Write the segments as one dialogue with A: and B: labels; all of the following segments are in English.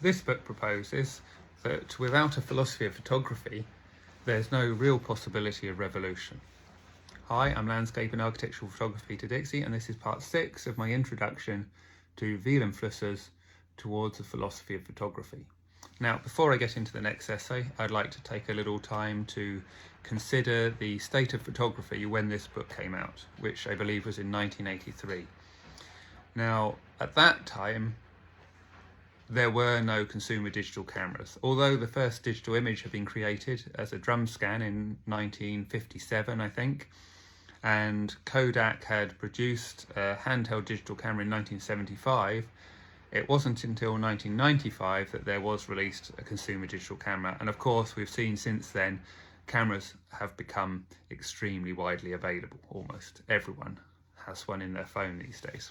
A: This book proposes that without a philosophy of photography, there's no real possibility of revolution. Hi, I'm Landscape and Architectural Photography to Dixie, and this is part 6 of my introduction to Vilem Flusser's Towards a Philosophy of Photography. Now, before I get into the next essay, I'd like to take a little time to consider the state of photography when this book came out, which I believe was in 1983. Now, at that time, there were no consumer digital cameras, although the first digital image had been created as a drum scan in 1957, I think, and Kodak had produced a handheld digital camera in 1975. It wasn't until 1995 that there was released a consumer digital camera, and of course we've seen since then cameras have become extremely widely available. Almost everyone has one in their phone these days.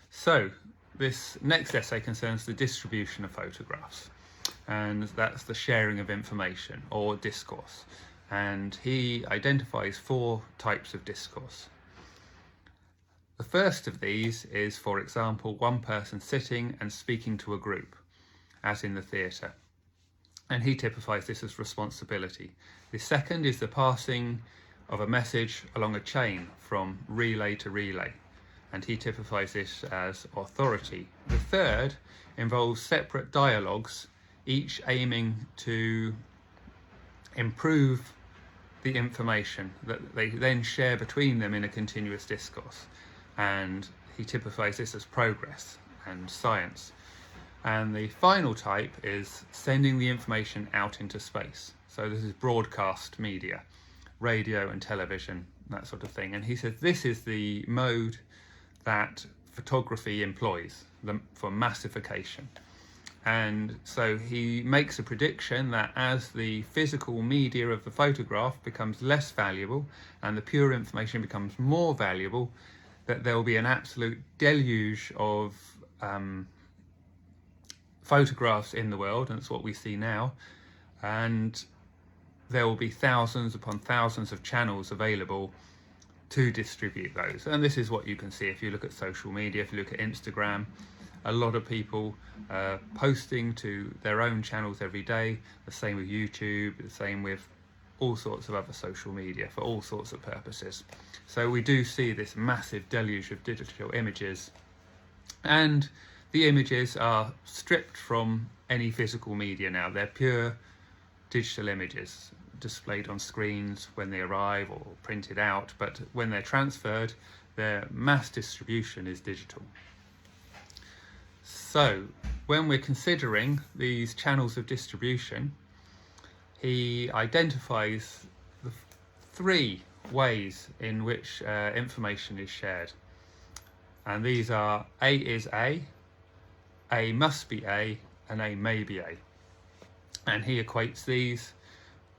A: So this next essay concerns the distribution of photographs, and that's the sharing of information, or discourse. And he identifies 4 types of discourse. The first of these is, for example, one person sitting and speaking to a group, as in the theatre. And he typifies this as responsibility. The second is the passing of a message along a chain from relay to relay, and he typifies this as authority. The third involves separate dialogues, each aiming to improve the information that they then share between them in a continuous discourse, and he typifies this as progress and science. And the final type is sending the information out into space. So this is broadcast media, radio and television, that sort of thing. And he says this is the mode that photography employs for massification. And so he makes a prediction that as the physical media of the photograph becomes less valuable and the pure information becomes more valuable, that there will be an absolute deluge of photographs in the world, and it's what we see now, and there will be thousands upon thousands of channels available to distribute those. And this is what you can see if you look at social media. If you look at Instagram, a lot of people posting to their own channels every day. The same with YouTube, the same with all sorts of other social media for all sorts of purposes. So we do see this massive deluge of digital images, and the images are stripped from any physical media now. They're pure digital images displayed on screens when they arrive or printed out, but when they're transferred, their mass distribution is digital. So when we're considering these channels of distribution, he identifies the 3 ways in which information is shared, and these are A is A must be A, and A may be A. And he equates these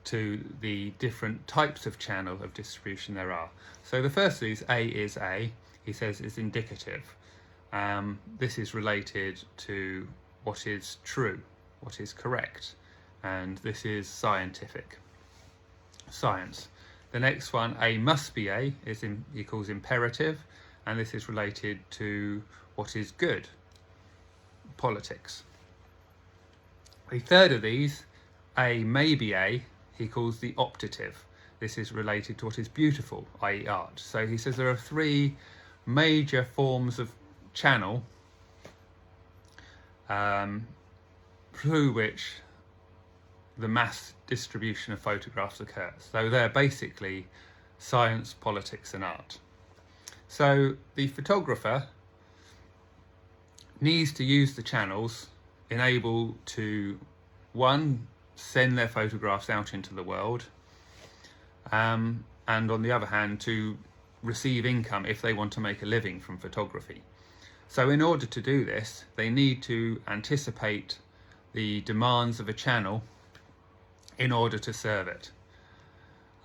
A: to the different types of channel of distribution there are. So the first of these, A is A, he says is indicative. This is related to what is true, what is correct, and this is scientific, science. The next one, A must be A, he calls imperative, and this is related to what is good, politics. The third of these, A may be A, he calls the optative. This is related to what is beautiful, i.e. art. So he says there are 3 major forms of channel through which the mass distribution of photographs occurs. So they're basically science, politics and art. So the photographer needs to use the channels able to, 1, send their photographs out into the world, and on the other hand to receive income if they want to make a living from photography. So in order to do this, they need to anticipate the demands of a channel in order to serve it.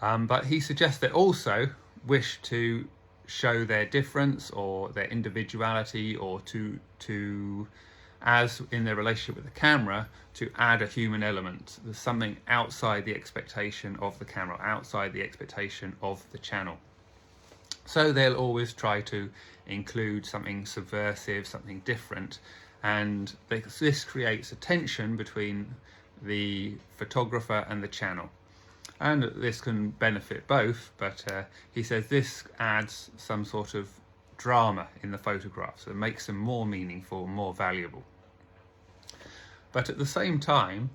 A: But he suggests they also wish to show their difference or their individuality, or to as in their relationship with the camera, to add a human element. There's something outside the expectation of the camera, outside the expectation of the channel. So they'll always try to include something subversive, something different, and this creates a tension between the photographer and the channel. And this can benefit both, but he says this adds some sort of drama in the photographs that makes them more meaningful, more valuable. But at the same time,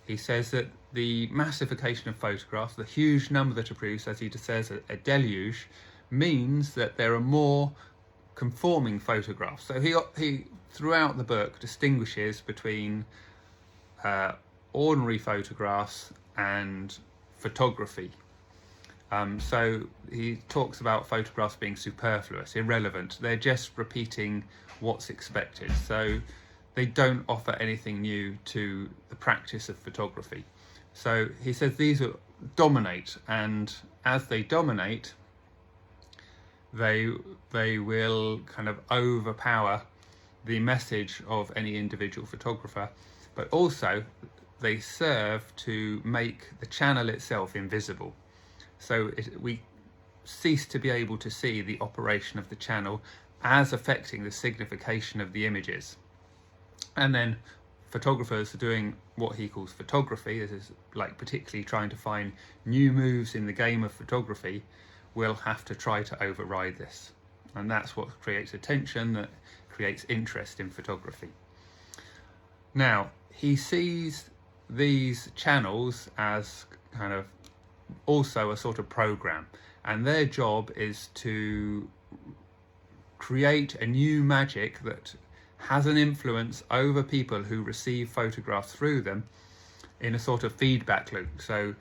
A: he says that the massification of photographs, the huge number that are produced, as he says, a deluge, means that there are more conforming photographs. So he throughout the book distinguishes between ordinary photographs and photography. So he talks about photographs being superfluous, irrelevant. They're just repeating what's expected. So they don't offer anything new to the practice of photography. So he says these will dominate, and as they dominate, they will kind of overpower the message of any individual photographer, but also they serve to make the channel itself invisible. So we cease to be able to see the operation of the channel as affecting the signification of the images. And then photographers are doing what he calls photography, this is like particularly trying to find new moves in the game of photography, will have to try to override this. And that's what creates a tension that creates interest in photography. Now, he sees these channels as kind of also a sort of program, and their job is to create a new magic that has an influence over people who receive photographs through them in a sort of feedback loop. So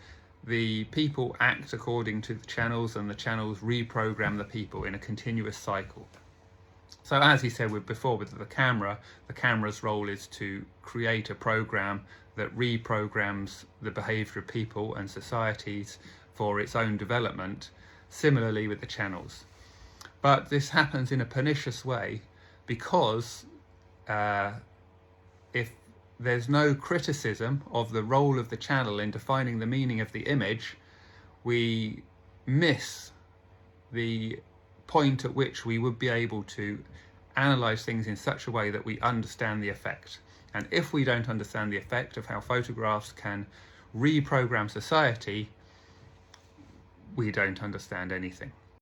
A: the people act according to the channels, and the channels reprogram the people in a continuous cycle. So as he said before with the camera's role is to create a program that reprograms the behaviour of people and societies for its own development, similarly with the channels. But this happens in a pernicious way because if there's no criticism of the role of the channel in defining the meaning of the image, we miss the point at which we would be able to analyse things in such a way that we understand the effect. And if we don't understand the effect of how photographs can reprogram society, we don't understand anything.